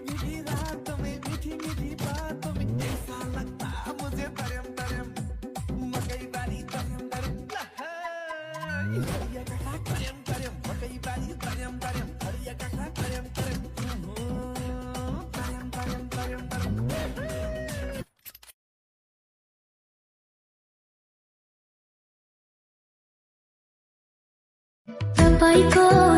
मीठी रातों में मीठी मीठी बातों में ऐसा लगता मुझे तरम तरम मकई बारी तरम तरम हरिया का तरम तरम मकई बारी तरम तरम हरिया का तरम तरम तरम तरम तरम तरम तपाईँको